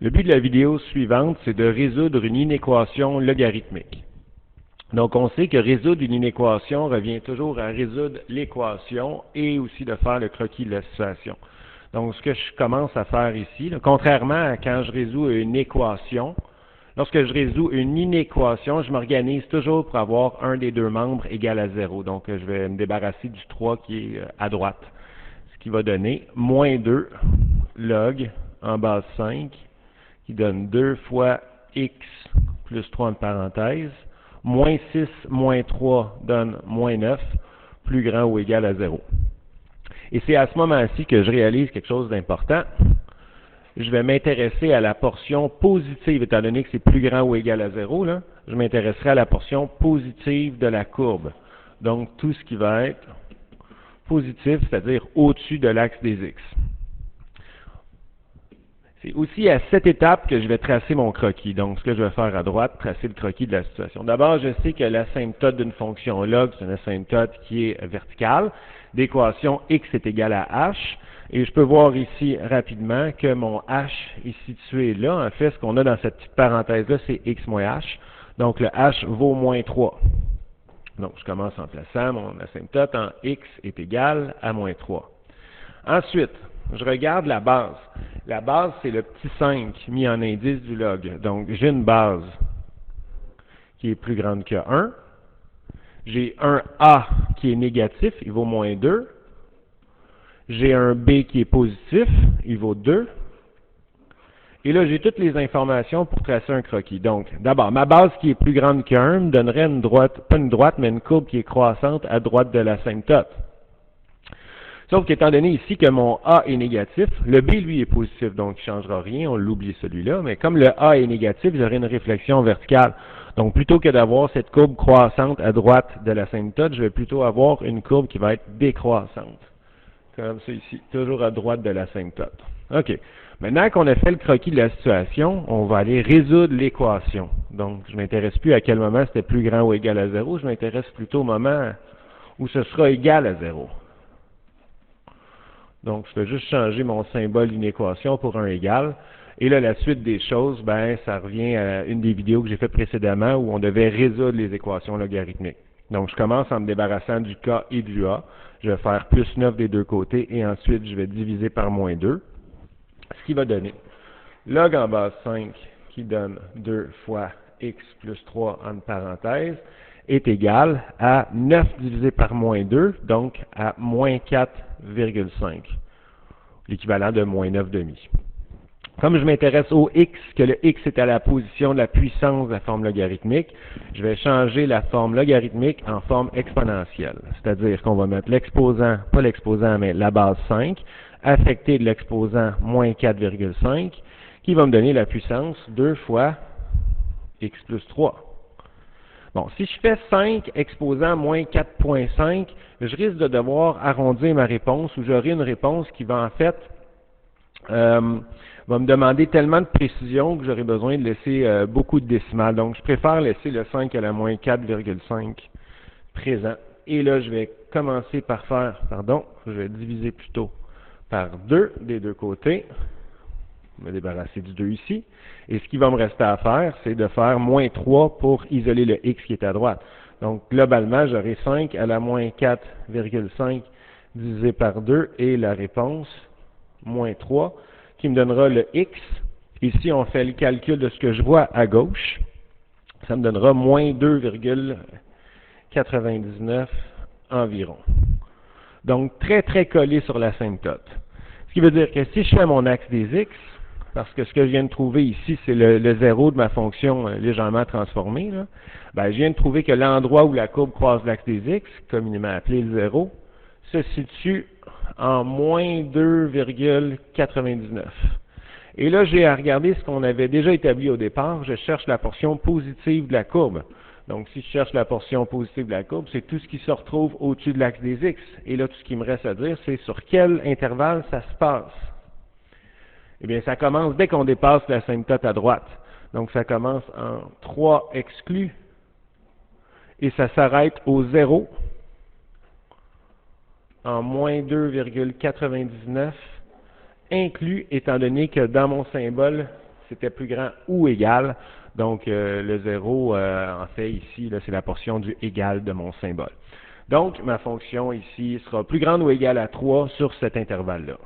Le but de la vidéo suivante, c'est de résoudre une inéquation logarithmique. Donc, on sait que résoudre une inéquation revient toujours à résoudre l'équation et aussi de faire le croquis de la situation. Donc, ce que je commence à faire ici, là, contrairement à quand je résous une équation, lorsque je résous une inéquation, je m'organise toujours pour avoir un des deux membres égal à 0. Donc, je vais me débarrasser du 3 qui est à droite. Ce qui va donner moins 2 log en base 5, qui donne 2 fois x plus 3 entre parenthèses, moins 6 moins 3 donne moins 9, plus grand ou égal à 0. Et c'est à ce moment-ci que je réalise quelque chose d'important. Je vais m'intéresser à la portion positive, étant donné que c'est plus grand ou égal à 0, là, je m'intéresserai à la portion positive de la courbe. Donc, tout ce qui va être positif, c'est-à-dire au-dessus de l'axe des x. C'est aussi à cette étape que je vais tracer mon croquis. Donc, ce que je vais faire à droite, tracer le croquis de la situation. D'abord, je sais que l'asymptote d'une fonction log, c'est une asymptote qui est verticale. L'équation x est égale à h. Et je peux voir ici rapidement que mon h est situé là. En fait, ce qu'on a dans cette petite parenthèse-là, c'est x moins h. Donc, le h vaut moins 3. Donc, je commence en plaçant mon asymptote en x est égal à moins 3. Ensuite, je regarde la base. La base, c'est le petit 5 mis en indice du log. Donc, j'ai une base qui est plus grande que 1. J'ai un A qui est négatif, il vaut moins 2. J'ai un B qui est positif, il vaut 2. Et là, j'ai toutes les informations pour tracer un croquis. Donc, d'abord, ma base qui est plus grande que 1 me donnerait une droite, pas une droite, mais une courbe qui est croissante à droite de l'asymptote. Sauf qu'étant donné ici que mon A est négatif, le B, lui, est positif, donc il ne changera rien, on l'oublie celui-là, mais comme le A est négatif, j'aurai une réflexion verticale. Donc, plutôt que d'avoir cette courbe croissante à droite de l'asymptote, je vais plutôt avoir une courbe qui va être décroissante. Comme ça ici, toujours à droite de l'asymptote. OK. Maintenant qu'on a fait le croquis de la situation, on va aller résoudre l'équation. Donc, je ne m'intéresse plus à quel moment c'était plus grand ou égal à 0, je m'intéresse plutôt au moment où ce sera égal à 0. Donc, je vais juste changer mon symbole d'une équation pour un égal. Et là, la suite des choses, ben, ça revient à une des vidéos que j'ai faites précédemment où on devait résoudre les équations logarithmiques. Donc, je commence en me débarrassant du K et du A. Je vais faire plus 9 des deux côtés et ensuite, je vais diviser par moins 2. Ce qui va donner log en base 5 qui donne 2 fois x plus 3 entre parenthèses est égal à 9 divisé par moins 2, donc à moins 4,5, l'équivalent de moins 9 demi. Comme je m'intéresse au x, que le x est à la position de la puissance de la forme logarithmique, je vais changer la forme logarithmique en forme exponentielle. C'est-à-dire qu'on va mettre l'exposant, pas l'exposant, mais la base 5, affecté de l'exposant moins 4,5, qui va me donner la puissance 2 fois x plus 3. Bon, si je fais 5 exposant moins 4,5, je risque de devoir arrondir ma réponse ou j'aurai une réponse qui va en fait va me demander tellement de précision que j'aurai besoin de laisser beaucoup de décimales. Donc, je préfère laisser le 5 à la moins 4,5 présent. Et là, je vais commencer par faire, je vais diviser plutôt par 2 des deux côtés. Me débarrasser du 2 ici. Et ce qui va me rester à faire, c'est de faire moins 3 pour isoler le x qui est à droite. Donc, globalement, j'aurai 5 à la moins 4,5 divisé par 2 et la réponse, moins 3, qui me donnera le x. Ici, on fait le calcul de ce que je vois à gauche. Ça me donnera moins 2,99 environ. Donc, très, très collé sur l'asymptote. Ce qui veut dire que si je fais mon axe des x, parce que ce que je viens de trouver ici, c'est le 0 de ma fonction légèrement transformée, là, ben, je viens de trouver que l'endroit où la courbe croise l'axe des x, communément appelé le 0, se situe en moins 2,99. Et là, j'ai à regarder ce qu'on avait déjà établi au départ. Je cherche la portion positive de la courbe. Donc, si je cherche la portion positive de la courbe, c'est tout ce qui se retrouve au-dessus de l'axe des x. Et là, tout ce qui me reste à dire, c'est sur quel intervalle ça se passe. Eh bien, ça commence dès qu'on dépasse l'asymptote à droite. Donc, ça commence en 3 exclus et ça s'arrête au 0 en moins 2,99 inclus, étant donné que dans mon symbole, c'était plus grand ou égal. Donc, le 0, en fait, ici, c'est la portion du égal de mon symbole. Donc, ma fonction ici sera plus grande ou égale à 3 sur cet intervalle-là.